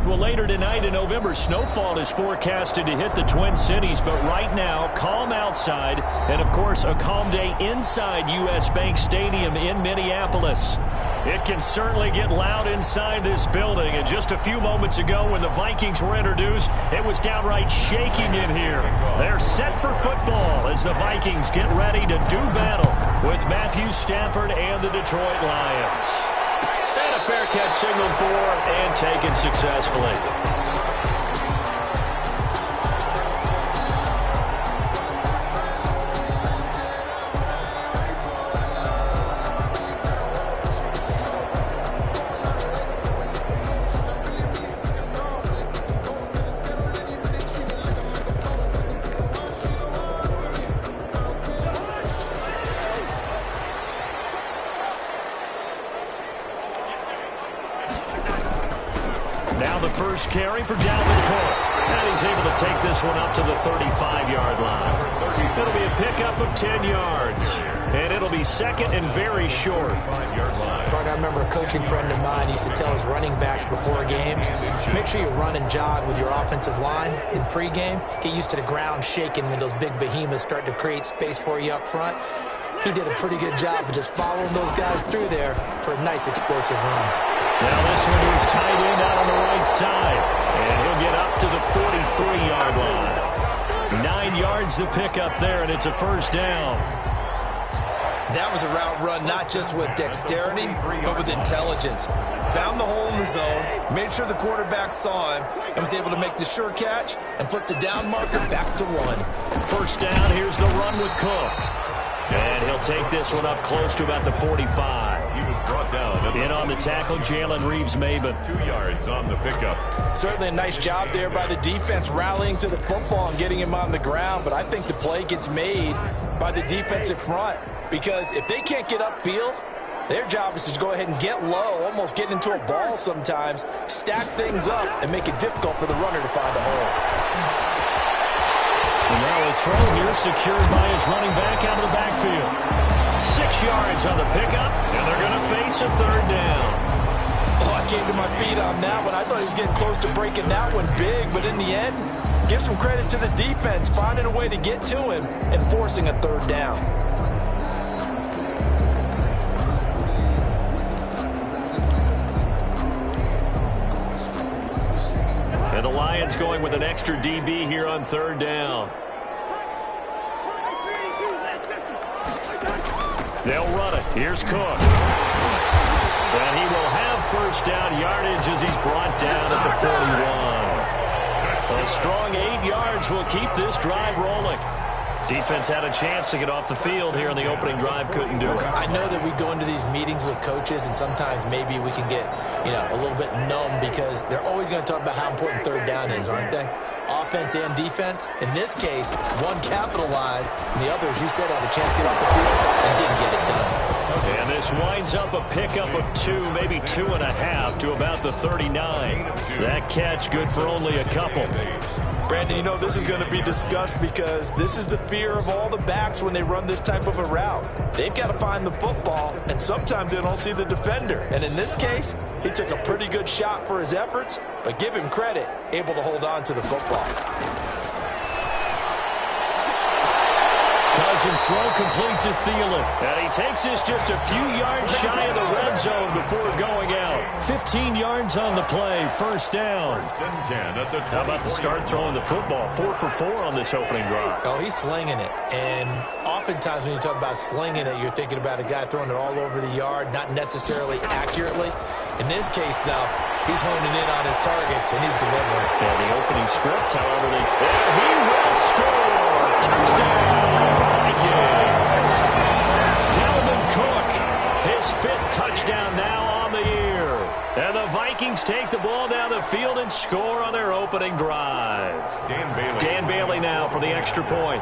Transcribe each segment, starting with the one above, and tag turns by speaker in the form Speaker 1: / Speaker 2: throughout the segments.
Speaker 1: Well, later tonight in November, snowfall is forecasted to hit the Twin Cities, but right now, calm outside, and of course, a calm day inside U.S. Bank Stadium in Minneapolis. It can certainly get loud inside this building, and just a few moments ago when the Vikings were introduced, it was downright shaking in here. They're set for football as the Vikings get ready to do battle with Matthew Stafford and the Detroit Lions. And a fair catch signaled for and taken successfully. Now the first carry for Dalvin Cook. And he's able to take this one up to the 35-yard line. It'll be a pickup of 10 yards. And it'll be second and very short.
Speaker 2: I remember a coaching friend of mine used to tell his running backs before games, make sure you run and jog with your offensive line in pregame. Get used to the ground shaking when those big behemoths start to create space for you up front. He did a pretty good job of just following those guys through there for a nice explosive run.
Speaker 1: Now this one is tight end out on the right side. And he'll get up to the 43-yard line. 9 yards to pick up there, and it's a first down.
Speaker 3: That was a route run not just with dexterity, but with intelligence. Found the hole in the zone, made sure the quarterback saw him, and was able to make the sure catch and flip the down marker back to 1.
Speaker 1: First down, here's the run with Cook. And he'll take this one up close to about the 45.
Speaker 4: He was brought down.
Speaker 1: In on the tackle, Jalen Reeves-Maybin.
Speaker 4: 2 yards on the pickup.
Speaker 5: Certainly a nice job there by the defense rallying to the football and getting him on the ground. But I think the play gets made by the defensive front. Because if they can't get upfield, their job is to go ahead and get low, almost get into a ball sometimes, stack things up, and make it difficult for the runner to find a hole.
Speaker 1: And now a throw here secured by his running back out of the backfield. 6 yards on the pickup, and they're going to face a third down.
Speaker 5: Oh, I came to my feet on that one. I thought he was getting close to breaking that one big, but in the end, give some credit to the defense, finding a way to get to him and forcing a third down.
Speaker 1: And the Lions going with an extra DB here on third down. They'll run it. Here's Cook. And he will have first down yardage as he's brought down at the 41. A strong 8 yards will keep this drive rolling. Defense had a chance to get off the field here in the opening drive, couldn't do it.
Speaker 2: I know that we go into these meetings with coaches, and sometimes maybe we can get, a little bit numb because they're always going to talk about how important third down is, aren't they? Offense and defense. In this case, one capitalized, and the other, as you said, had a chance to get off the field and didn't get it done.
Speaker 1: And this winds up a pickup of 2, maybe 2.5 to about the 39. That catch good for only a couple.
Speaker 5: Brandon, this is going to be discussed because this is the fear of all the backs when they run this type of a route. They've got to find the football, and sometimes they don't see the defender. And in this case, he took a pretty good shot for his efforts, but give him credit, able to hold on to the football.
Speaker 1: Cousins throw complete to Thielen. And he takes this just a few yards shy of the red zone before going out. 15 yards on the play, first down. How about the start throwing the football? 4 for 4 on this opening drive.
Speaker 2: Oh, he's slinging it. And oftentimes when you talk about slinging it, you're thinking about a guy throwing it all over the yard, not necessarily accurately. In this case, though, he's honing in on his targets, and he's delivering.
Speaker 1: Yeah, the opening script, however, he will score. Touchdown, Vikings. Dalvin Cook, his 5th touchdown now on the year. And the Vikings take the ball down the field and score on their opening drive. Dan Bailey now for the extra point.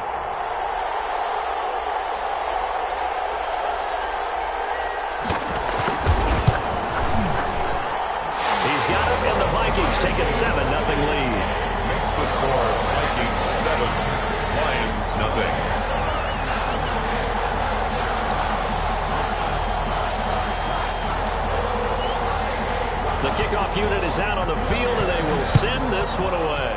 Speaker 1: He's got it, and the Vikings take a 7-0 lead.
Speaker 4: Makes the score Vikings 7, Lions nothing.
Speaker 1: The kickoff unit is out on the field, and they will send this one away.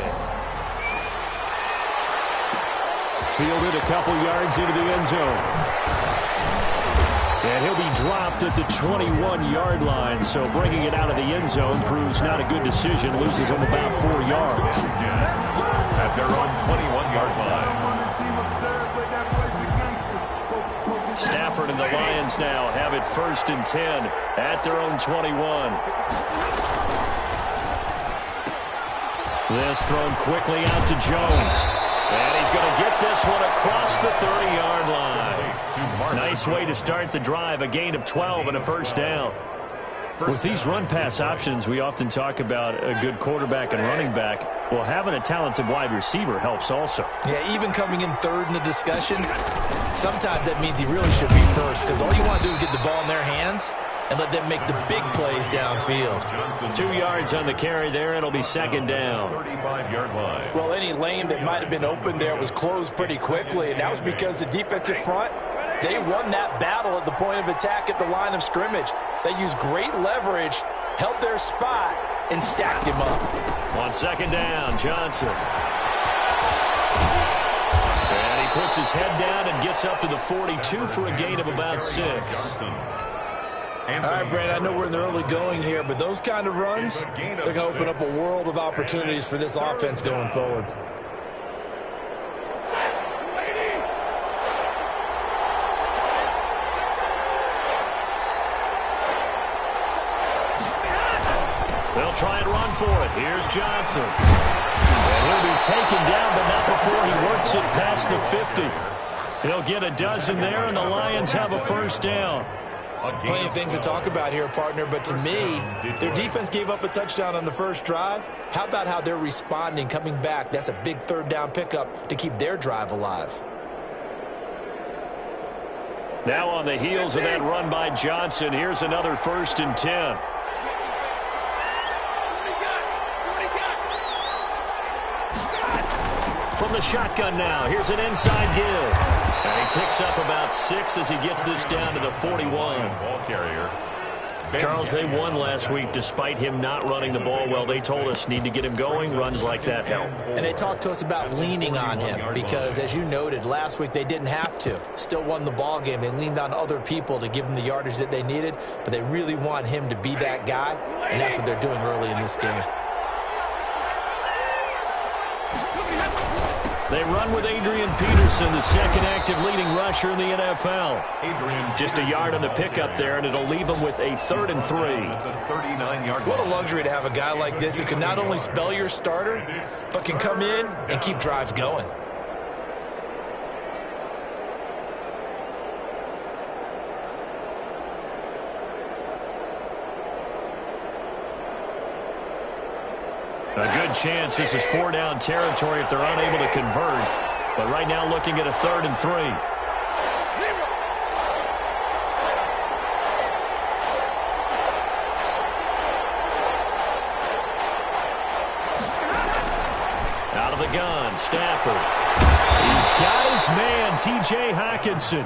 Speaker 1: Fielded a couple yards into the end zone. And he'll be dropped at the 21-yard line, so bringing it out of the end zone proves not a good decision. Loses him about 4 yards.
Speaker 4: At their own 21-yard line.
Speaker 1: Stafford and the Lions now have it 1st and 10 at their own 21. This thrown quickly out to Jones. And he's going to get this one across the 30-yard line. Nice way to start the drive, a gain of 12 and a first down. With these run-pass options, we often talk about a good quarterback and running back. Well, having a talented wide receiver helps also.
Speaker 3: Yeah, even coming in third in the discussion, sometimes that means he really should be first, because all you want to do is get the ball in their hands and let them make the big plays downfield.
Speaker 1: 2 yards on the carry there. It'll be 2nd down.
Speaker 4: 35-yard line.
Speaker 5: Well, any lane that might have been open there was closed pretty quickly, and that was because the defensive front, they won that battle at the point of attack at the line of scrimmage. They used great leverage, held their spot, and stacked him up.
Speaker 1: On 2nd down, Johnson. And he puts his head down and gets up to the 42 for a gain of about 6.
Speaker 3: All right, Brandon, I know we're in the early going here, but those kind of runs, they're going to open up a world of opportunities for this offense going forward.
Speaker 1: They'll try and run for it. Here's Johnson. And he'll be taken down, but not before he works it past the 50. He'll get a dozen there, and the Lions have a first down.
Speaker 3: Plenty of things to talk about here, partner, but to me, their defense gave up a touchdown on the first drive. How about how they're responding, coming back? That's a big 3rd down pickup to keep their drive alive.
Speaker 1: Now on the heels of that run by Johnson, here's another 1st and 10. From the shotgun now, here's an inside give. And he picks up about 6 as he gets this down to the 41.
Speaker 4: Ball carrier.
Speaker 1: Charles, they won last week despite him not running the ball well. They told us need to get him going. Runs like that help.
Speaker 2: And they talked to us about leaning on him because, as you noted, last week they didn't have to. Still won the ball game. They leaned on other people to give them the yardage that they needed, but they really want him to be that guy, and that's what they're doing early in this game.
Speaker 1: They run with Adrian Peterson, the 2nd active leading rusher in the NFL. Just a yard on the pickup there, and it'll leave him with a 3rd and 3.
Speaker 3: What a luxury to have a guy like this who can not only spell your starter, but can come in and keep drives going.
Speaker 1: A good chance this is 4-down territory if they're unable to convert. But right now looking at a 3rd and 3. Out of the gun, Stafford. He's got his man, T.J. Hockenson.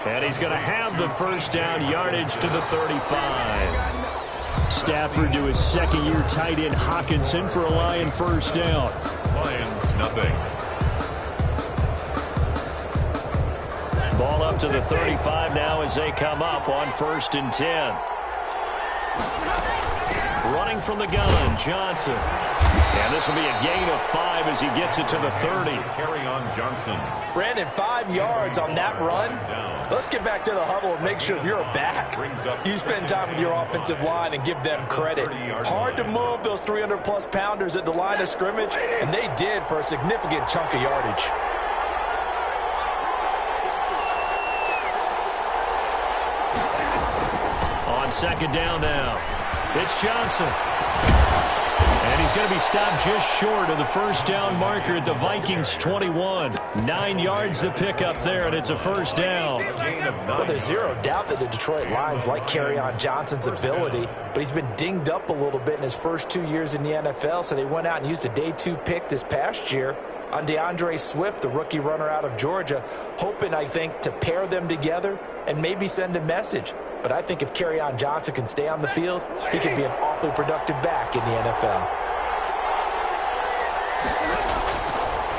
Speaker 1: And he's going to have the 1st down yardage to the 35. Stafford to his 2nd-year tight end Hockenson for a Lion 1st down.
Speaker 4: Lions, nothing.
Speaker 1: Ball up to the 35 now as they come up on 1st and 10. Running from the gun, Johnson. And this will be a gain of 5 as he gets it to the 30.
Speaker 4: Carry on Johnson.
Speaker 5: Brandon, 5 yards on that run. Let's get back to the huddle and make sure if you're back, you spend time with your offensive line and give them credit. Hard to move those 300-plus pounders at the line of scrimmage, and they did for a significant chunk of yardage.
Speaker 1: On 2nd down now, it's Johnson. And he's going to be stopped just short of the 1st down marker at the Vikings' 21. 9 yards to pick up there, and it's a 1st down.
Speaker 2: Well, there's zero doubt that the Detroit Lions like Kerryon Johnson's ability, but he's been dinged up a little bit in his first 2 years in the NFL, so they went out and used a day 2 pick this past year on DeAndre Swift, the rookie runner out of Georgia, hoping, I think, to pair them together and maybe send a message.
Speaker 5: but I think if Kerryon Johnson can stay on the field, he could be an awfully productive back in the NFL.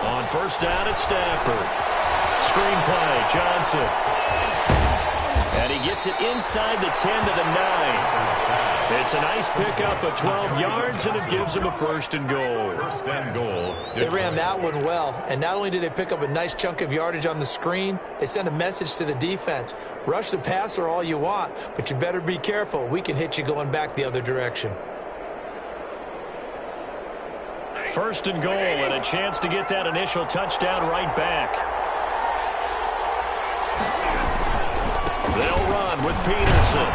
Speaker 1: On first down at Stafford. Screen play, Johnson. And he gets it inside the 10 to the 9. It's a nice pickup of 12 yards, and it gives him a first and goal.
Speaker 4: First and goal.
Speaker 2: They ran that one well, and not only did they pick up a nice chunk of yardage on the screen, they sent a message to the defense. Rush the passer all you want, but you better be careful. We can hit you going back the other direction.
Speaker 1: First and goal, and a chance to get that initial touchdown right back. They'll run with Peterson.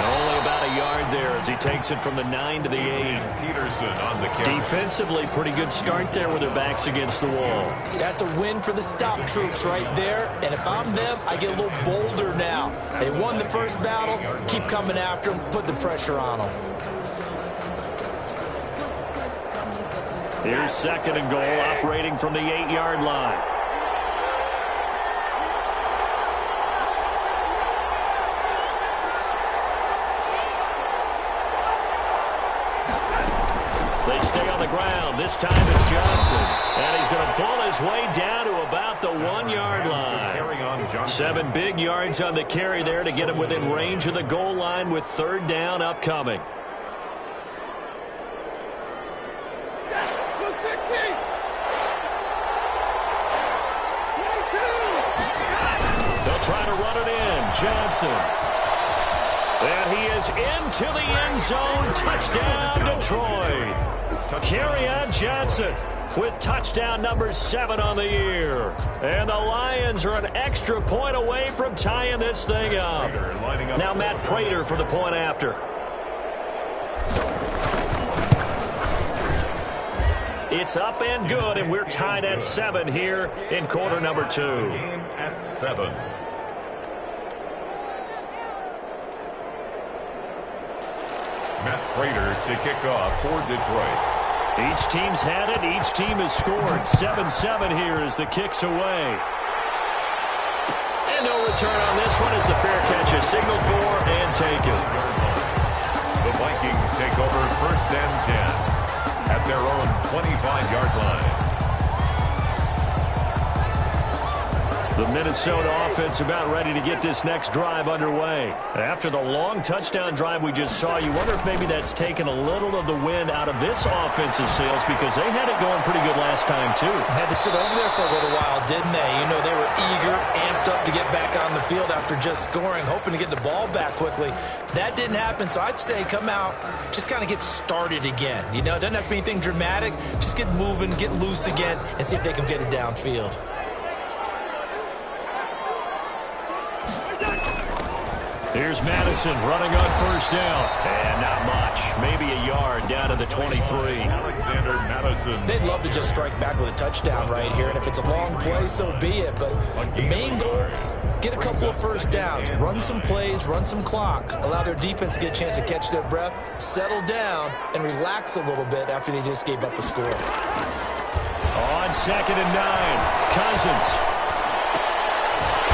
Speaker 1: Only about a yard there as he takes it from the 9 to the 8.
Speaker 4: Peterson on the carry.
Speaker 1: Defensively, pretty good start there with their backs against the wall.
Speaker 2: That's a win for the stop troops right there, and if I'm them, I get a little bolder now. They won the first battle, keep coming after them, put the pressure on them.
Speaker 1: Here's second and goal, operating from the 8-yard line. They stay on the ground. This time it's Johnson. And he's going to pull his way down to about the 1-yard line. 7 big yards on the carry there to get him within range of the goal line with third down upcoming. They'll try to run it in. Johnson. And he is into the end zone. Touchdown, Detroit. Kerryon Johnson with touchdown number 7 on the year. And the Lions are an extra point away from tying this thing up. Now Matt Prater for the point after. It's up and good, and we're tied at 7 here in quarter number 2.
Speaker 4: At 7. Matt Prater to kick off for Detroit.
Speaker 1: Each team's had it. Each team has scored. 7-7 here as the kick's away. And no return on this one as the fair catch is signaled for and taken.
Speaker 4: The Vikings take over first and 10 at their own 25-yard line.
Speaker 1: The Minnesota offense about ready to get this next drive underway. After the long touchdown drive we just saw, you wonder if maybe that's taken a little of the wind out of this offensive sails because they had it going pretty good last time, too.
Speaker 2: Had to sit over there for a little while, didn't they? You know, they were eager, amped up to get back on the field after just scoring, hoping to get the ball back quickly. That didn't happen, so I'd say come out, just kind of get started again. You know, it doesn't have to be anything dramatic. Just get moving, get loose again, and see if they can get it downfield.
Speaker 1: Here's Madison running on first down. And not much. Maybe a yard down to the 23.
Speaker 4: Alexander Madison.
Speaker 2: They'd love to just strike back with a touchdown right here. And if it's a long play, so be it. But the main goal, get a couple of first downs. Run some plays, run some clock. Allow their defense to get a chance to catch their breath, settle down, and relax a little bit after they just gave up a score.
Speaker 1: On second and 9. Cousins.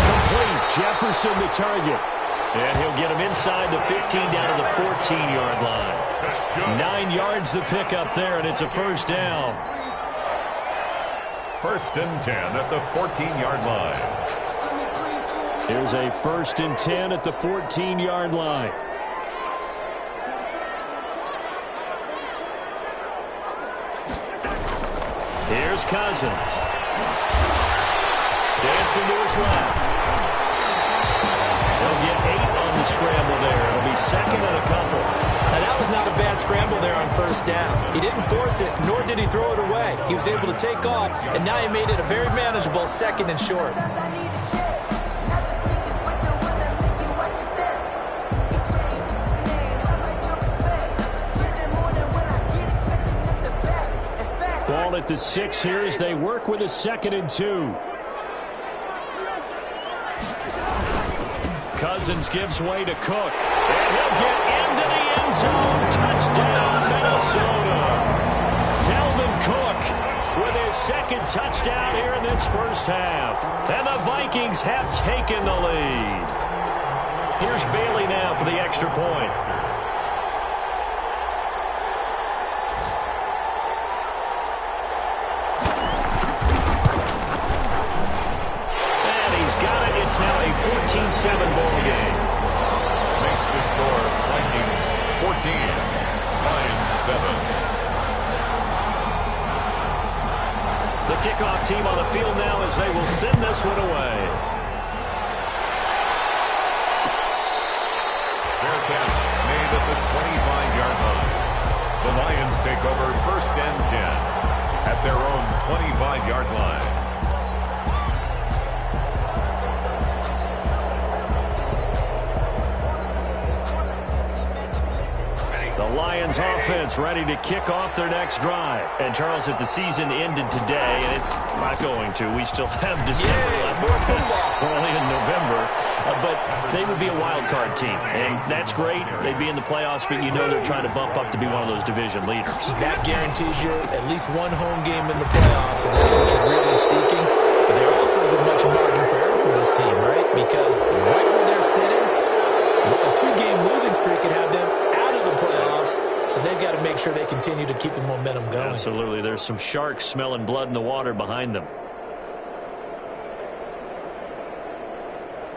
Speaker 1: Complete. Jefferson the target. And he'll get him inside the 15 down to the 14-yard line. 9 yards the pickup there, and it's a first down.
Speaker 4: First and 10 at the 14-yard line.
Speaker 1: Here's a first and 10 at the 14-yard line. Here's Cousins. Dancing to his left. He'll get 8 on the scramble there. It'll be second and a couple.
Speaker 2: Now, that was not a bad scramble there on first down. He didn't force it, nor did he throw it away. He was able to take off, and now he made it a very manageable second and short.
Speaker 1: Ball at the 6 here as they work with a second and 2. Cousins gives way to Cook. And he'll get into the end zone. Touchdown, Minnesota. Dalvin Cook with his second touchdown here in this first half. And the Vikings have taken the lead. Here's Bailey now for the extra point. And he's got it. It's now a 14-7 ball game.
Speaker 4: Makes the score Vikings 14, Lions 7.
Speaker 1: The kickoff team on the field now as they will send this one away.
Speaker 4: Fair catch made at the 25-yard line. The Lions take over 1st and 10 at their own 25-yard line.
Speaker 1: The Lions offense ready to kick off their next drive. And, Charles, if the season ended today, and it's not going to, we still have December left. We're only in November. But they would be a wild card team. And that's great. They'd be in the playoffs, but you know they're trying to bump up to be one of those division leaders.
Speaker 2: That guarantees you at least one home game in the playoffs, and that's what you're really seeking. But there also isn't much margin for error for this team, right? Because right where they're sitting, a 2-game losing streak could have them out of the playoffs, so they've got to make sure they continue to keep the momentum going.
Speaker 1: Absolutely. There's some sharks smelling blood in the water behind them.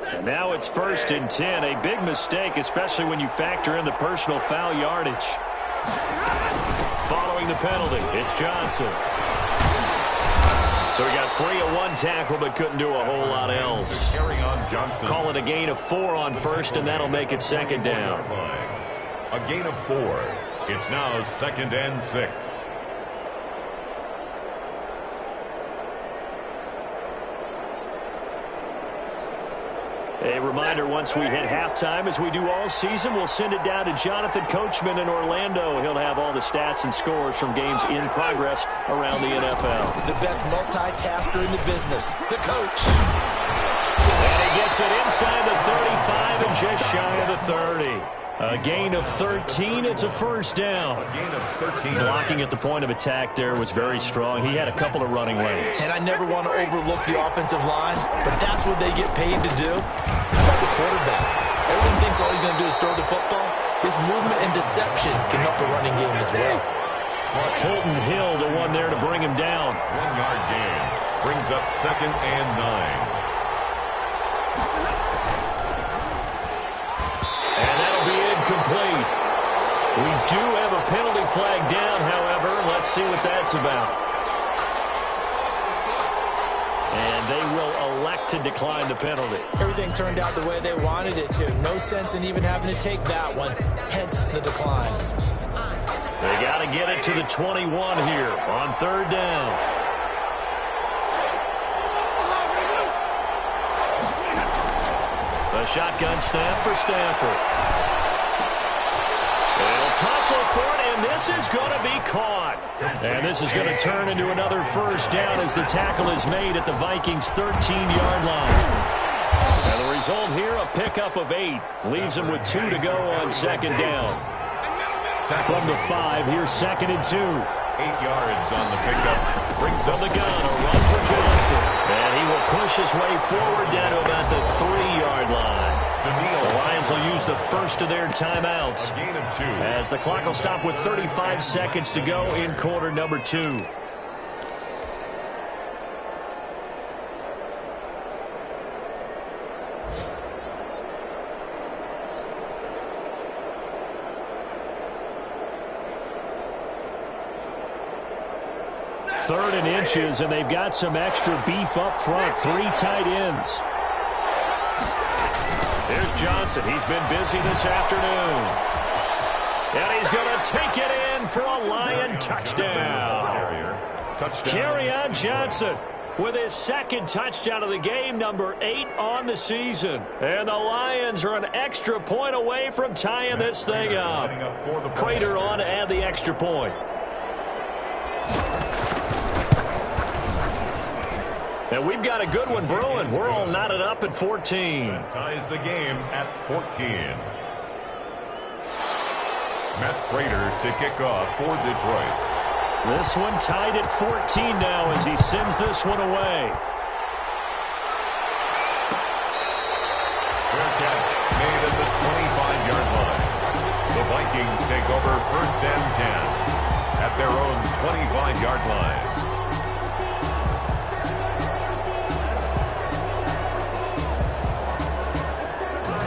Speaker 1: And now it's 1st and 10. A big mistake, especially when you factor in the personal foul yardage. Following the penalty, it's Johnson. So he got free of one tackle, but couldn't do a whole lot else.
Speaker 4: Carry on Johnson.
Speaker 1: Call it a gain of 4 on 1st, and that'll make it 2nd down.
Speaker 4: A gain of 4. It's now 2nd and 6.
Speaker 1: A reminder, once we hit halftime, as we do all season, we'll send it down to Jonathan Coachman in Orlando. He'll have all the stats and scores from games in progress around the NFL.
Speaker 2: The best multitasker in the business, the coach.
Speaker 1: And he gets it inside the 35 and just shy of the 30. A gain of 13. It's a 1st down.
Speaker 4: A gain of 13.
Speaker 1: Blocking at the point of attack there was very strong. He had a couple of running lanes.
Speaker 2: And I never want to overlook the offensive line, but that's what they get paid to do. How about the quarterback? Everyone thinks all he's going to do is throw the football. His movement and deception can help the running game as well.
Speaker 1: Colton Hill, the one there to bring him down.
Speaker 4: 1-yard gain. Brings up 2nd and 9.
Speaker 1: Complete. We do have a penalty flag down, however. Let's see what that's about. And they will elect to decline the penalty.
Speaker 2: Everything turned out the way they wanted it to. No sense in even having to take that one, hence the decline.
Speaker 1: They got to get it to the 21 here on 3rd down. The shotgun snap for Stafford. They'll tussle for it, and this is going to be caught. And this is going to turn into another 1st down as the tackle is made at the Vikings' 13-yard line. And the result here, a pickup of 8. Leaves them with 2 to go on 2nd down. From the 5, here's 2nd and 2.
Speaker 4: 8 yards on the pickup.
Speaker 1: Brings up the gun, a run for Johnson. And he will push his way forward down to about the 3-yard line. The Lions will use the first of their timeouts as the clock will stop with 35 seconds to go in quarter number 2. Third and inches, and they've got some extra beef up front. 3 tight ends. There's Johnson. He's been busy this afternoon. And he's going to take it in for a Lion touchdown. Kerryon Johnson with his 2nd touchdown of the game, number 8 on the season. And the Lions are an extra point away from tying this thing up. Prater on to add the extra point. And we've got a good one brewing. We're all knotted up at 14.
Speaker 4: That ties the game at 14. Matt Prater to kick off for Detroit.
Speaker 1: This one tied at 14 now as he sends this one away.
Speaker 4: Fair catch made at Vikings take over 1st and 10 at their own 25-yard line.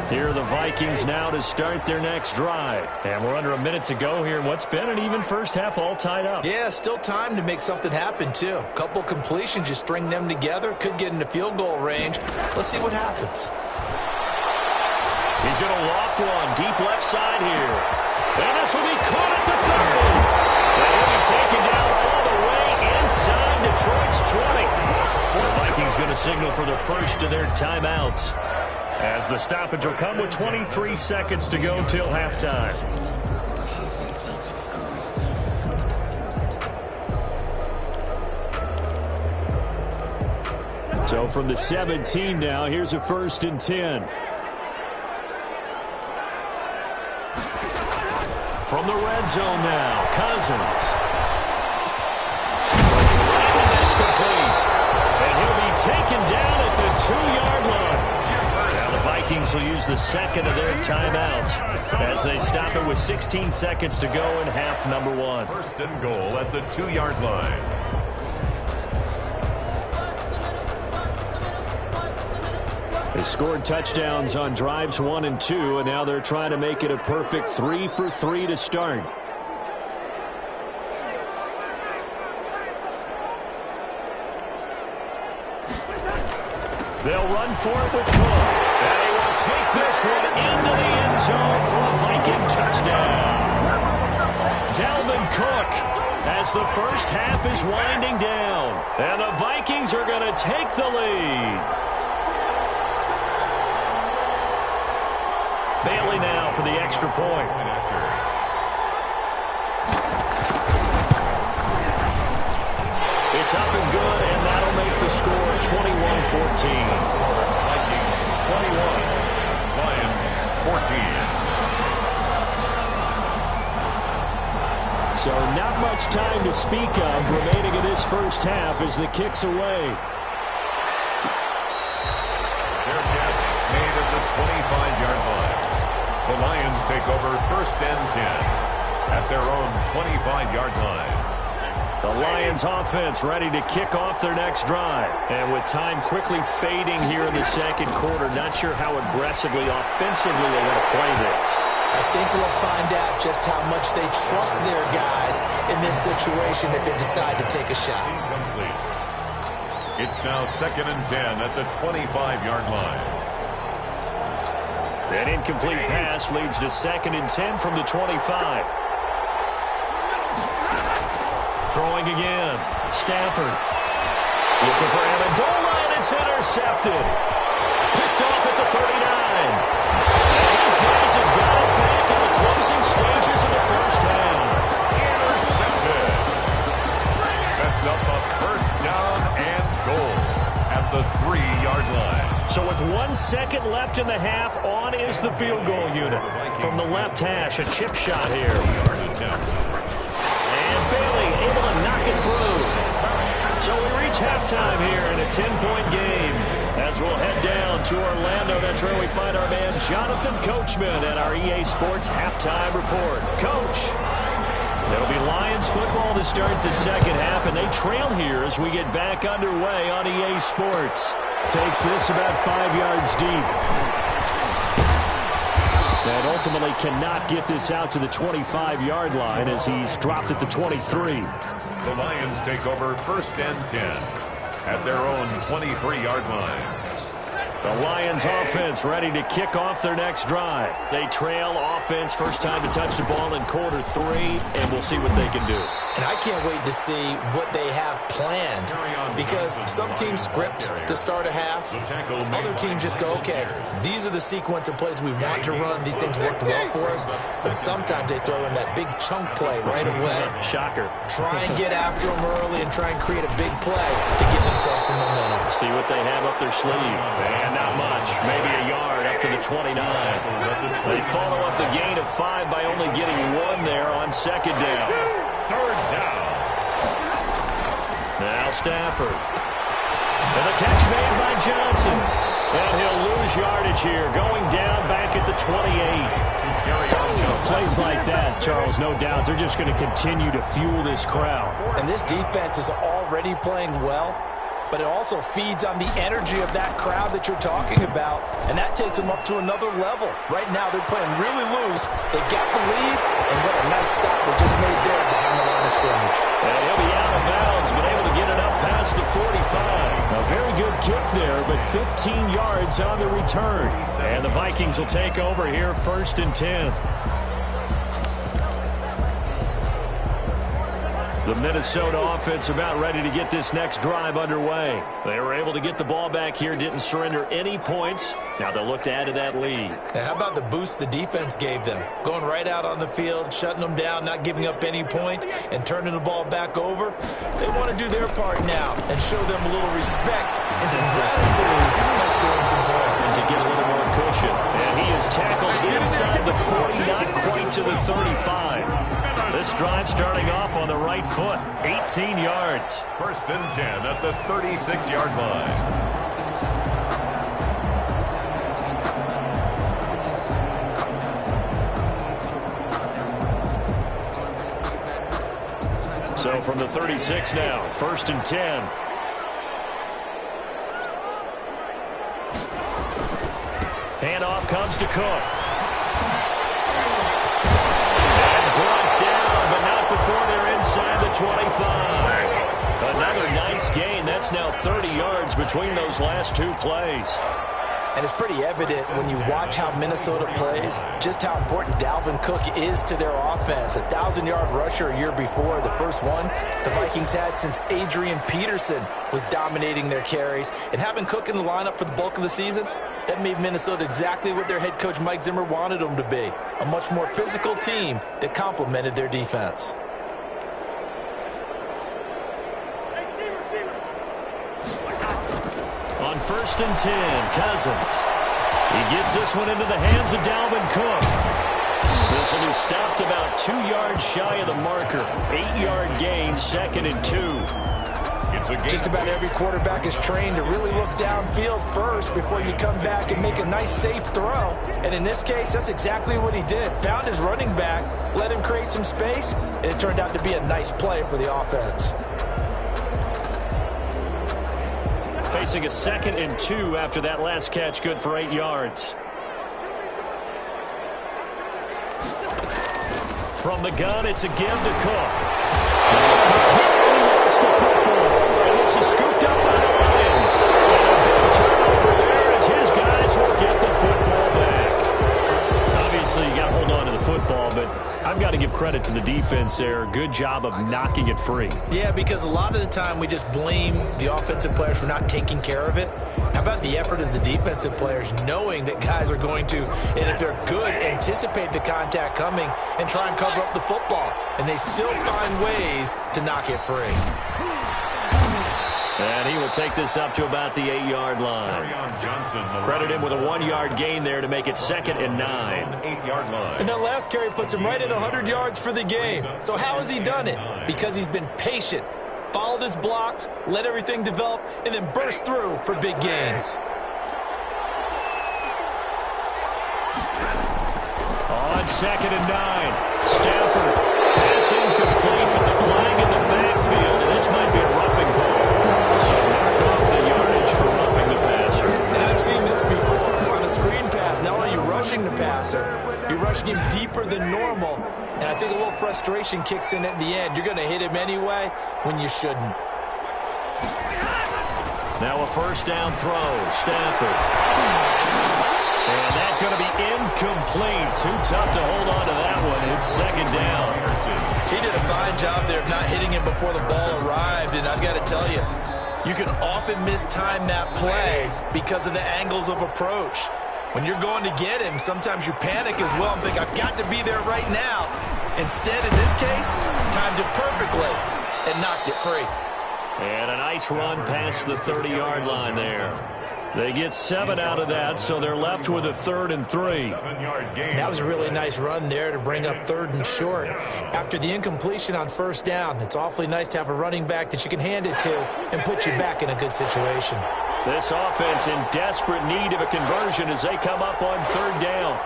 Speaker 1: Here are the Vikings now to start their next drive. And we're under a minute to go here in what's been an even first half, all tied up.
Speaker 2: Yeah, still time to make something happen, too. A couple completions, you string them together, could get into field goal range. Let's see what happens.
Speaker 1: He's going to loft one deep left side here. And this will be caught at the 30. And he'll be taken down all the way inside Detroit's 20. The Vikings going to signal for the first of their timeouts, as the stoppage will come with 23 seconds to go till halftime. So from the 17 now, here's a 1st and 10. From the red zone now, Cousins. And that's complete. And he'll be taken down at the 2-yard line. Now the Vikings will use the second of their timeouts as they stop it with 16 seconds to go in half number 1.
Speaker 4: 1st and goal at the 2-yard line.
Speaker 1: They scored touchdowns on drives 1 and 2, and now they're trying to make it a perfect 3 for 3 to start. They'll run for it with Cook. And he will take this one into the end zone for a Viking touchdown. Dalvin Cook, as the first half is winding down. And the Vikings are going to take the lead. Bailey now for the extra point. It's up and good, and that'll make the score 21-14.
Speaker 4: Vikings 21, Lions 14.
Speaker 1: So not much time to speak of remaining in this first half as the kick's away.
Speaker 4: Their catch made at the 25-yard line. The Lions take over 1st and 10 at their own 25-yard line.
Speaker 1: The Lions offense ready to kick off their next drive. And with time quickly fading here in the second quarter, not sure how aggressively, offensively they want to play this.
Speaker 2: I think we'll find out just how much they trust their guys in this situation if they decide to take a shot.
Speaker 4: Incomplete. It's now 2nd and 10 at the 25-yard line.
Speaker 1: That incomplete pass leads to 2nd and 10 from the 25. Throwing again. Stafford. Looking for Amendola, and it's intercepted. Picked off at the 39. And these guys have got it back in the closing stages of the first half.
Speaker 4: Intercepted. Sets up a 1st down and goal at the 3-yard line.
Speaker 1: So with 1 second left in the half, on is the field goal unit. From the left hash, a chip shot here. And Bailey able to knock it through. So we reach halftime here in a 10-point game. As we'll head down to Orlando, that's where we find our man Jonathan Coachman at our EA Sports Halftime Report. Coach, there'll be Lions football to start the second half, and they trail here as we get back underway on EA Sports. Takes this about 5 yards deep. And ultimately cannot get this out to the 25-yard line as he's dropped at the 23.
Speaker 4: The Lions take over 1st and 10 at their own 23-yard line.
Speaker 1: The Lions offense ready to kick off their next drive. They trail offense, first time to touch the ball in quarter 3, and we'll see what they can do.
Speaker 2: And I can't wait to see what they have planned, because some teams script to start a half. Other teams just go, okay, these are the sequence of plays we want to run. These things worked well for us. And sometimes they throw in that big chunk play right away.
Speaker 1: Shocker.
Speaker 2: Try and get after them early and try and create a big play to give themselves some momentum.
Speaker 1: See what they have up their sleeve. And not much, maybe a yard up to the 29. They follow up the gain of 5 by only getting 1 there on second down.
Speaker 4: 3rd down.
Speaker 1: Now Stafford. And the catch made by Johnson. And he'll lose yardage here, going down back at the 28. Plays like that, Charles, no doubt, they're just going to continue to fuel this crowd.
Speaker 5: And this defense is already playing well, but it also feeds on the energy of that crowd that you're talking about, and that takes them up to another level. Right now, they're playing really loose. They've got the lead, and what a nice stop they just made there behind the line of scrimmage.
Speaker 1: And he'll be out of bounds, but able to get it up past the 45. A very good kick there, but 15 yards on the return. And the Vikings will take over here, 1st and 10. The Minnesota offense about ready to get this next drive underway. They were able to get the ball back here, didn't surrender any points. Now they'll look to add to that lead.
Speaker 3: Now, how about the boost the defense gave them? Going right out on the field, shutting them down, not giving up any points, and turning the ball back over. They want to do their part now and show them a little respect and some gratitude by scoring some points.
Speaker 1: To get a little more cushion. And he is tackled inside the 40, not quite to the 35. This drive starting off on the right foot, 18 yards.
Speaker 4: 1st and 10 at the 36-yard line.
Speaker 1: So from the 36 now, 1st and 10. Handoff comes to Cook. Before they're inside the 25. Another nice gain. That's now 30 yards between those last two plays.
Speaker 5: And it's pretty evident when you watch how Minnesota plays, just how important Dalvin Cook is to their offense. 1,000-yard rusher a year before, the first one the Vikings had since Adrian Peterson was dominating their carries. And having Cook in the lineup for the bulk of the season, that made Minnesota exactly what their head coach Mike Zimmer wanted them to be. A much more physical team that complemented their defense.
Speaker 1: On 1st and 10, Cousins. He gets this one into the hands of Dalvin Cook. This one is stopped about 2 yards shy of the marker. 8-yard gain, 2nd and 2.
Speaker 5: Just about every quarterback is trained to really look downfield first before you come back and make a nice, safe throw. And in this case, that's exactly what he did. Found his running back, let him create some space, and it turned out to be a nice play for the offense.
Speaker 1: Facing a 2nd and 2 after that last catch, good for 8 yards. From the gun, it's a give to Cook. And this is scooped up by the Lions. And a big turnover there as his guys will get the football back. Obviously, you got to hold on to the football, but I've got to give credit to the defense there. Good job of knocking it free.
Speaker 3: Yeah, because a lot of the time we just blame the offensive players for not taking care of it. How about the effort of the defensive players knowing that guys are going to, and if they're good, anticipate the contact coming and try and cover up the football. And they still find ways to knock it free.
Speaker 1: And he will take this up to about the 8-yard line. Credit him with a 1-yard gain there to make it 2nd and 9.
Speaker 4: 8-yard line.
Speaker 3: And that last carry puts him right at 100 yards for the game. So how has he done it? Because he's been patient, followed his blocks, let everything develop, and then burst through for big gains.
Speaker 1: On 2nd and 9, Stafford pass incomplete, but the flag in the backfield, and this might be a roughing call. So knock off the yardage for roughing the passer.
Speaker 3: And I've seen this before on a screen pass. Not only are you rushing the passer, you're rushing him deeper than normal. And I think a little frustration kicks in at the end. You're going to hit him anyway when you shouldn't.
Speaker 1: Now a 1st down throw, Stafford. And that's going to be incomplete. Too tough to hold on to that one. It's 2nd down.
Speaker 3: He did a fine job there of not hitting him before the ball arrived. And I've got to tell you, you can often mistime that play because of the angles of approach. When you're going to get him, sometimes you panic as well and think, I've got to be there right now. Instead, in this case, timed it perfectly and knocked it free.
Speaker 1: And a nice run past the 30-yard line there. They get 7 out of that, so they're left with a 3rd and 3.
Speaker 2: That was a really nice run there to bring up 3rd and short. After the incompletion on 1st down, it's awfully nice to have a running back that you can hand it to and put you back in a good situation.
Speaker 1: This offense in desperate need of a conversion as they come up on 3rd down.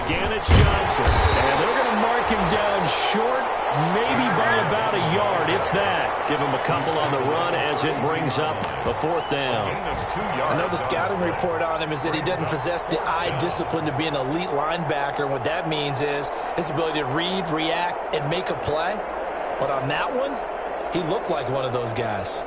Speaker 1: Again, it's Johnson. And they're going to mark him down short, maybe by about a yard, if that. Give him a couple on the run as it brings up a 4th down.
Speaker 3: I know the scouting report on him is that he doesn't possess the eye discipline to be an elite linebacker. And what that means is his ability to read, react, and make a play. But on that one, he looked like one of those guys.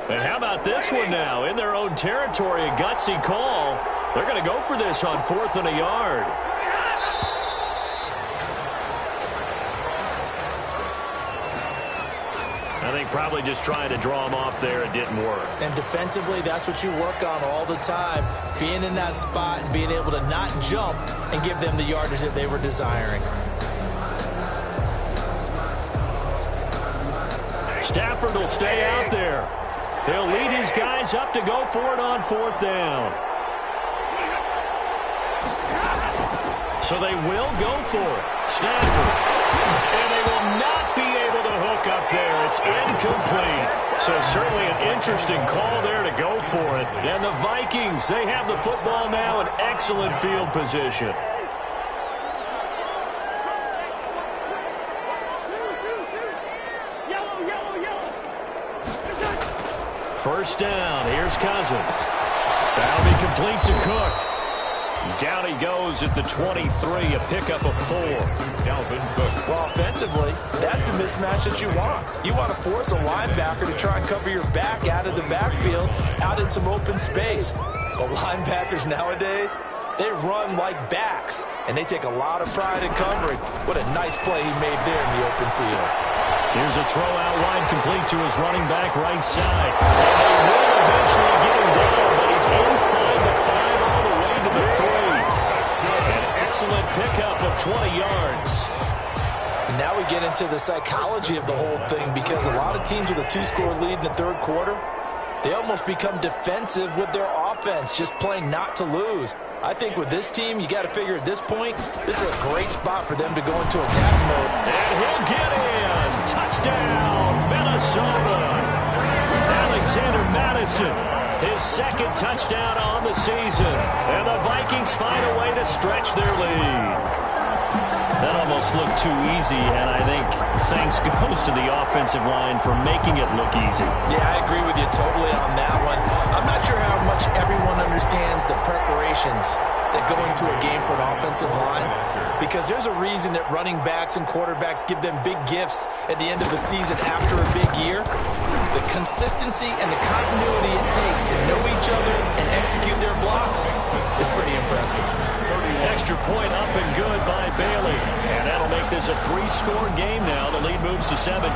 Speaker 1: And how about this one now? In their own territory, a gutsy call. They're going to go for this on 4th and a yard. I think probably just trying to draw him off there. It didn't work.
Speaker 2: And defensively, that's what you work on all the time. Being in that spot and being able to not jump and give them the yardage that they were desiring.
Speaker 1: Stafford will stay out there. He'll lead his guys up to go for it on 4th down. So they will go for it. Stafford. And they will not be able to hook up there. It's incomplete. So certainly an interesting call there to go for it. And the Vikings, they have the football now in excellent field position. First down. Here's Cousins. That'll be complete to Cook. Down he goes at the 23, a pickup of 4.
Speaker 5: Dalvin Cook. Well, offensively, that's the mismatch that you want. You want to force a linebacker to try and cover your back out of the backfield, out in some open space. But linebackers nowadays, they run like backs, and they take a lot of pride in covering. What a nice play he made there in the open field.
Speaker 1: Here's a throw out wide, complete to his running back right side. And they will eventually get him down, but he's inside the 5 all the way to the 3. An excellent pickup of 20 yards.
Speaker 5: And now we get into the psychology of the whole thing, because a lot of teams with a 2-score lead in the 3rd quarter, they almost become defensive with their offense, just playing not to lose. I think with this team, you got to figure at this point, this is a great spot for them to go into attack mode.
Speaker 1: And he'll get in. Touchdown, Minnesota. Alexander Madison, his 2nd touchdown on the season. And the Vikings find a way to stretch their lead. That almost looked too easy, and I think thanks goes to the offensive line for making it look easy.
Speaker 2: Yeah, I agree with you totally on that one. I'm not sure how much everyone understands the preparations that go into a game for an offensive line, because there's a reason that running backs and quarterbacks give them big gifts at the end of the season after a big year. The consistency and the continuity it takes to know each other and execute their blocks is pretty impressive.
Speaker 1: Extra point up and good by Bailey. And that'll make this a 3-score game now. The lead moves to 17.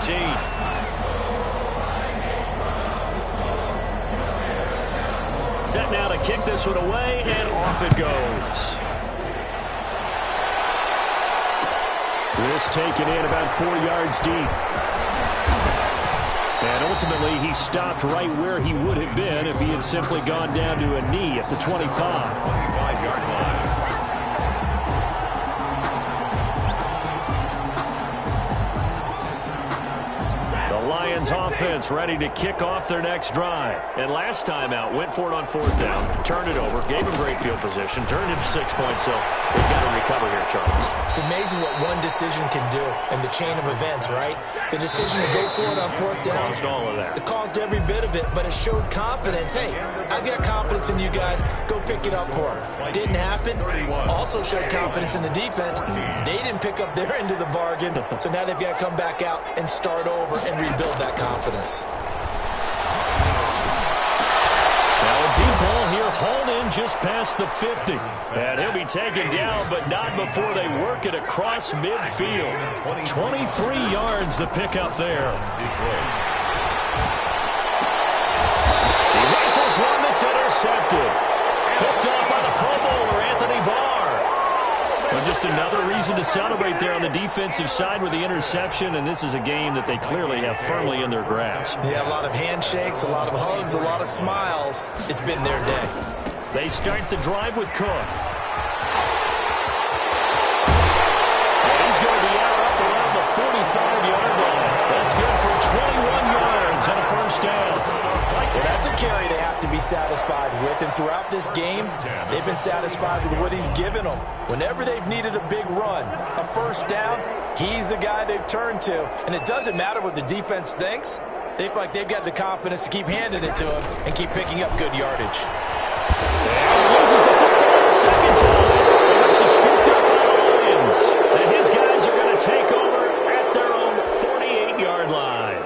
Speaker 1: Set now to kick this one away, and off it goes. This taken in about 4 yards deep. And ultimately, he stopped right where he would have been if he had simply gone down to a knee at the 25.
Speaker 4: 25-yard line.
Speaker 1: Lions offense ready to kick off their next drive. And last time out, went for it on 4th down, turned it over, gave him great field position, turned it to 6 points, so they've got to recover here, Charles.
Speaker 2: It's amazing what one decision can do in the chain of events, right? The decision to go for it on 4th down.
Speaker 1: Caused all of that.
Speaker 2: It caused every bit of it, but it showed confidence. Hey, I've got confidence in you guys. Go pick it up for them. Didn't happen. Also showed confidence in the defense. They didn't pick up their end of the bargain, so now they've got to come back out and start over and rebuild that confidence.
Speaker 1: Now a deep ball here, hauled in just past the 50. And he'll be taken down, but not before they work it across midfield. 23 yards the pickup there. He rifles one that's intercepted. Picked up by the Pro Bowler, Anthony Barr. Well, just another reason to celebrate there on the defensive side with the interception, and this is a game that they clearly have firmly in their grasp.
Speaker 5: Yeah, a lot of handshakes, a lot of hugs, a lot of smiles. It's been their day.
Speaker 1: They start the drive with Cook. And he's going to be out up around the 45-yard line. That's good for 21 yards and a first down.
Speaker 5: Well, that's a carry they have to be satisfied with, and throughout this game, they've been satisfied with what he's given them. Whenever they've needed a big run, a first down, he's the guy they've turned to, and it doesn't matter what the defense thinks. They feel like they've got the confidence to keep handing it to him and keep picking up good yardage.
Speaker 1: And he loses the football the second time. This is scooped up by the Lions. And his guys are going to take over at their own 48-yard line.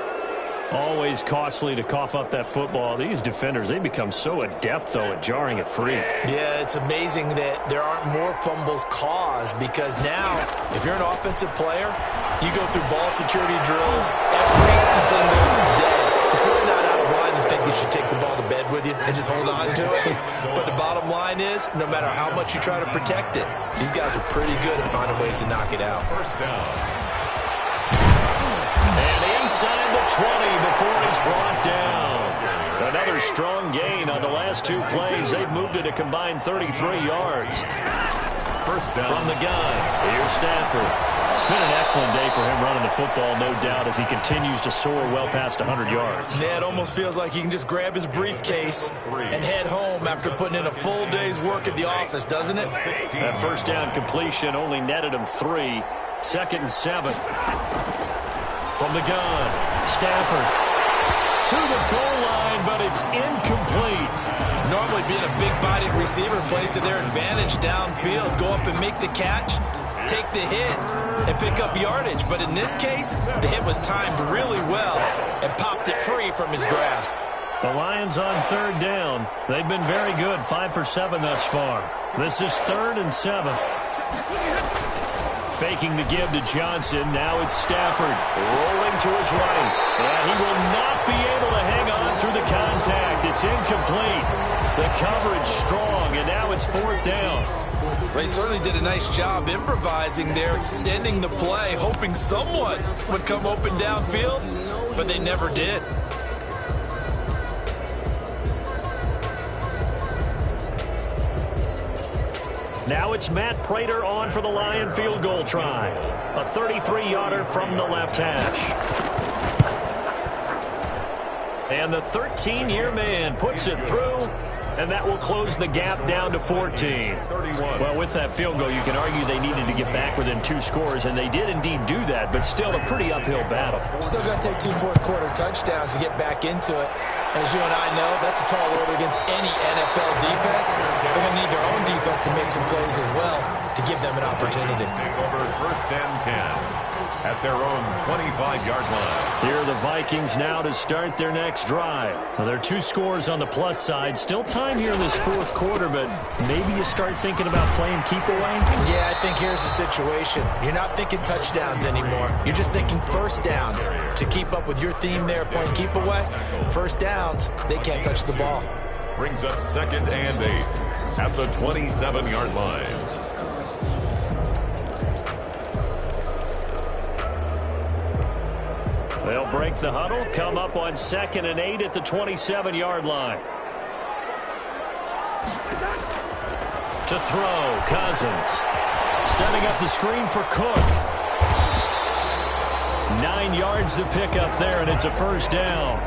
Speaker 1: Always costly to cough up that football. These defenders, they become so adept, though, at jarring it free.
Speaker 2: Yeah, it's amazing that there aren't more fumbles caused, because now, if you're an offensive player, you go through ball security drills every single day. It's really not out of line to think that you take the ball to bed with you and just hold on to it. But the bottom line is, no matter how much you try to protect it, these guys are pretty good at finding ways to knock it out.
Speaker 4: First down.
Speaker 1: And inside the 20 before he's brought down. Another strong gain on the last 2 plays. They've moved it a combined 33 yards.
Speaker 4: First down.
Speaker 1: From the gun, here's Stafford. It's been an excellent day for him running the football, no doubt, as he continues to soar well past 100 yards.
Speaker 5: Yeah, it almost feels like he can just grab his briefcase and head home after putting in a full day's work at the office, doesn't it?
Speaker 1: That first down completion only netted him 3. 2nd and 7. From the gun, Stafford to the goal line, but it's incomplete.
Speaker 5: Normally being a big-bodied receiver plays to their advantage downfield. Go up and make the catch, take the hit, and pick up yardage. But in this case, the hit was timed really well and popped it free from his grasp.
Speaker 1: The Lions on 3rd down. They've been very good, 5 for 7 thus far. This is 3rd and 7. Faking the give to Johnson. Now it's Stafford rolling to his right. And he will not be able to hang on through the contact. It's incomplete. The coverage strong, and now it's 4th down.
Speaker 5: They certainly did a nice job improvising there, extending the play, hoping someone would come open downfield, but they never did.
Speaker 1: Now it's Matt Prater on for the Lion field goal try. A 33-yarder from the left hash. And the 13-year man puts it through, and that will close the gap down to 14. Well, with that field goal, you can argue they needed to get back within 2 scores, and they did indeed do that, but still a pretty uphill battle.
Speaker 2: Still going to take 2 fourth-quarter touchdowns to get back into it. As you and I know, that's a tall order against any NFL defense. They're going to need their own defense to make some plays as well to give them an opportunity.
Speaker 4: Take over 1st and 10 at their own 25-yard line.
Speaker 1: Here are the Vikings now to start their next drive. Well, there are 2 scores on the plus side. Still time here in this 4th quarter, but maybe you start thinking about playing keep away?
Speaker 2: Yeah, I think here's the situation. You're not thinking touchdowns anymore. You're just thinking first downs. To keep up with your theme there, playing keep away, first downs, they can't touch the ball.
Speaker 4: Brings up 2nd and 8 at the 27-yard line.
Speaker 1: They'll break the huddle, come up on 2nd and 8 at the 27-yard line. To throw, Cousins. Setting up the screen for Cook. 9 yards to pick up there, and it's a first down.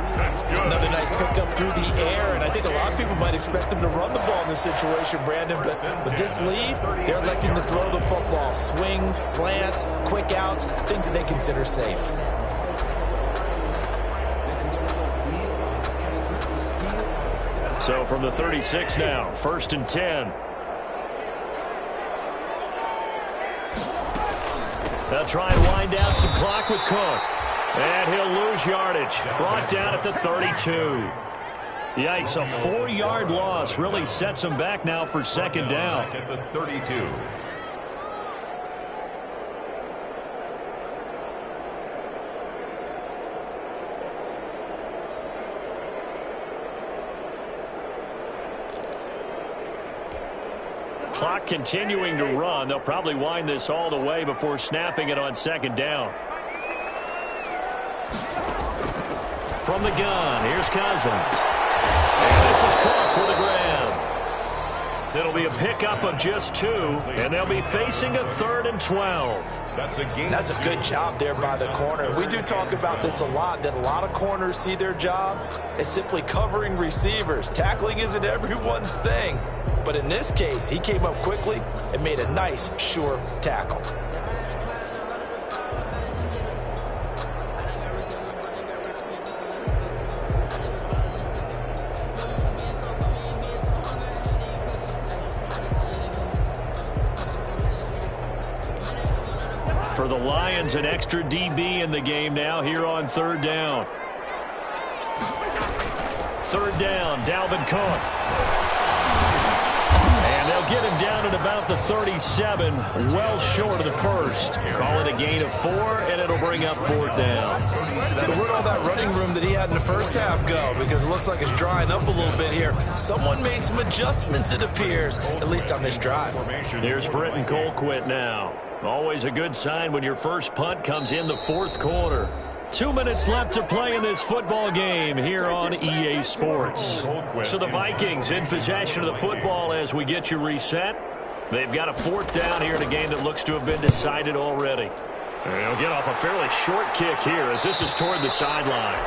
Speaker 5: Another nice pickup through the air, and I think a lot of people might expect them to run the ball in this situation, Brandon, but with this lead, they're electing to throw the football. Swings, slants, quick outs, things that they consider safe.
Speaker 1: So from the 36 now, 1st and 10. They'll try and wind down some clock with Cook. And he'll lose yardage. Brought down at the 32. Yikes, a 4-yard loss really sets him back now for 2nd down.
Speaker 4: At the 32.
Speaker 1: Clock continuing to run. They'll probably wind this all the way before snapping it on 2nd down. From the gun, here's Cousins. And this is Cook with a grab. It'll be a pickup of just 2, and they'll be facing a 3rd and 12.
Speaker 5: That's a good job there by the corner. We do talk about this a lot, that a lot of corners see their job as simply covering receivers. Tackling isn't everyone's thing. But in this case, he came up quickly and made a nice, sure tackle.
Speaker 1: For the Lions, an extra DB in the game now here on 3rd down. 3rd down, Dalvin Cook. They'll get him down at about the 37, well short of the first. Call it a gain of 4, and it'll bring up 4th down.
Speaker 5: So where'd all that running room that he had in the first half go? Because it looks like it's drying up a little bit here. Someone made some adjustments, it appears, at least on this drive.
Speaker 1: Here's Britton Colquitt now. Always a good sign when your first punt comes in the 4th quarter. 2 minutes left to play in this football game here on EA Sports. So the Vikings in possession of the football as we get you reset. They've got a 4th down here in a game that looks to have been decided already. And they'll get off a fairly short kick here as this is toward the sideline.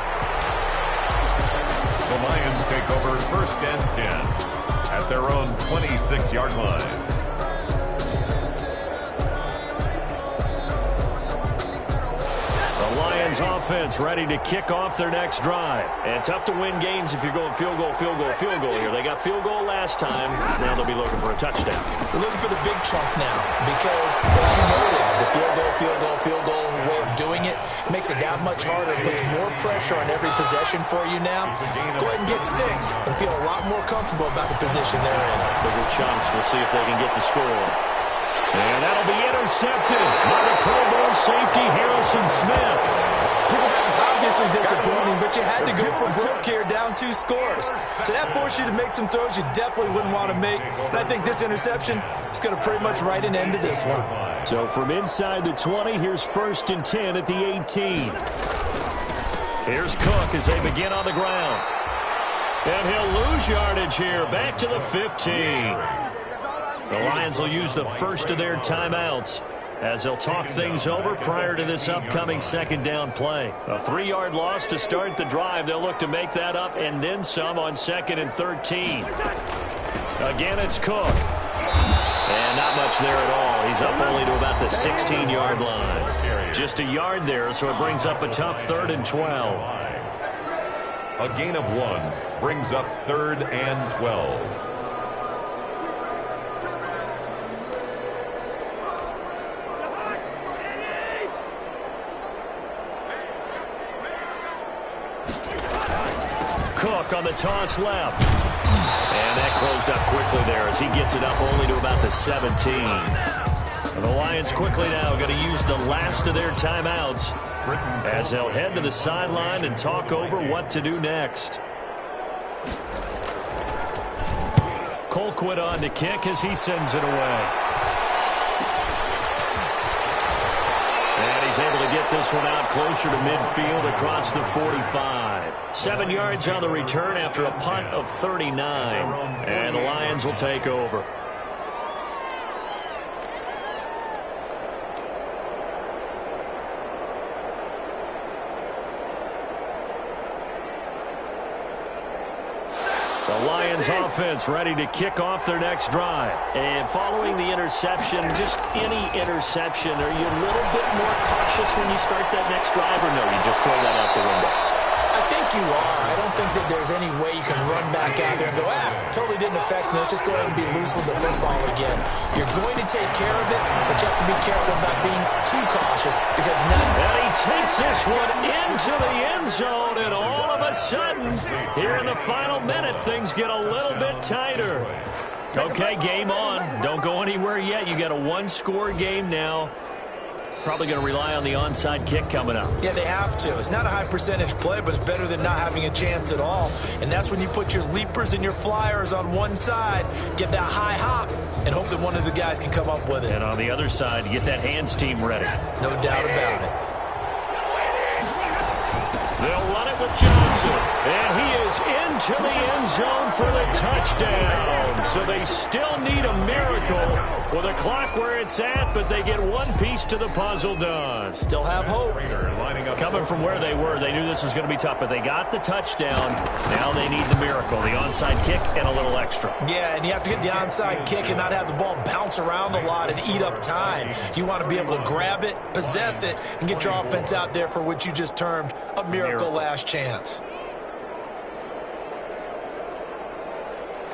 Speaker 4: The Lions take over 1st and 10 at their own 26-yard line.
Speaker 1: Lions offense ready to kick off their next drive. And tough to win games if you're going field goal here. They got field goal last time. Now they'll be looking for a touchdown.
Speaker 2: They're looking for the big chunk now because, as you noted, the field goal way of doing it makes it that much harder. It puts more pressure on every possession for you now. Go ahead and get 6 and feel a lot more comfortable about the position they're in.
Speaker 1: Bigger chunks. We'll see if they can get the score. And that'll be intercepted by the Pro Bowl safety Harrison Smith.
Speaker 2: Obviously disappointing, but you had to go for broke here, down 2 scores. So that forced you to make some throws you definitely wouldn't want to make. And I think this interception is going to pretty much write an end to this one.
Speaker 1: So from inside the 20, here's 1st and 10 at the 18. Here's Cook as they begin on the ground. And he'll lose yardage here, back to the 15. The Lions will use the first of their timeouts as they'll talk things over prior to this upcoming 2nd down play. A 3-yard loss to start the drive. They'll look to make that up and then some on 2nd and 13. Again, it's Cook. And not much there at all. He's up only to about the 16-yard line. Just a yard there, so it brings up a tough 3rd and 12.
Speaker 4: A gain of 1 brings up 3rd and 12.
Speaker 1: Cook on the toss left. And that closed up quickly there as he gets it up only to about the 17. And the Lions quickly now going to use the last of their timeouts as they'll head to the sideline and talk over what to do next. Colquitt on to kick as he sends it away. And he's is able to get this one out closer to midfield across the 45. 7 yards on the return after a punt of 39. And the Lions will take over. The Lions offense ready to kick off their next drive. And following the interception, just any interception, are you a little bit more cautious when you start that next drive, or no, you just throw that out the window?
Speaker 2: I think you are. I don't think that there's any way you can run back out there and go, totally didn't affect me. Let's just go ahead and be loose with the football again. You're going to take care of it, but you have to be careful about being too cautious because now...
Speaker 1: And he takes this one into the end zone, and all of a sudden, here in the final minute, things get a little bit tighter. Okay, game on. Don't go anywhere yet. You got a one-score game now. Probably going to rely on the onside kick coming up.
Speaker 3: Yeah, they have to. It's not a high percentage play, but it's better than not having a chance at all. And that's when you put your leapers and your flyers on one side, get that high hop, and hope that one of the guys can come up with it.
Speaker 1: And on the other side, get that hands team ready.
Speaker 3: No doubt about it.
Speaker 1: They'll run it with Johnson, and he is into the end zone for the touchdown. So they still need a miracle with a clock where it's at, but they get one piece to the puzzle done.
Speaker 3: Still have hope.
Speaker 1: Coming from where they were, they knew this was going to be tough, but they got the touchdown. Now they need the miracle, the onside kick and a little extra.
Speaker 3: Yeah, and you have to get the onside kick and not have the ball bounce around a lot and eat up time. You want to be able to grab it, possess it, and get your offense out there for what you just termed a miracle last chance.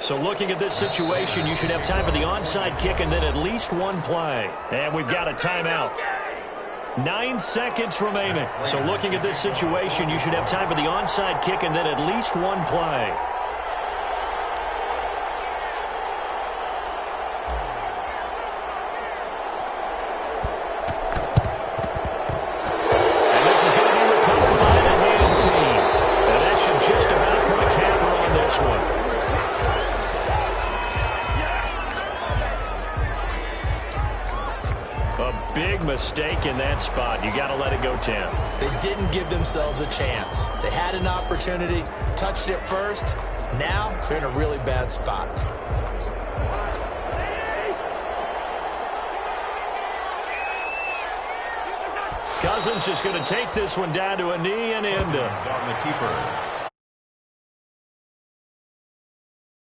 Speaker 1: So looking at this situation, you should have time for the onside kick and then at least one play. And we've got a timeout. 9 seconds remaining. So looking at this situation, you should have time for the onside kick and then at least one play. And this is going to be recovered by the hands team. And that should just about put a capper on this one. A big mistake in that spot. You got to let it go 10.
Speaker 3: They didn't give themselves a chance. They had an opportunity, touched it first. Now they're in a really bad spot.
Speaker 1: Cousins is going to take this one down to a knee and end it.
Speaker 4: On the keeper.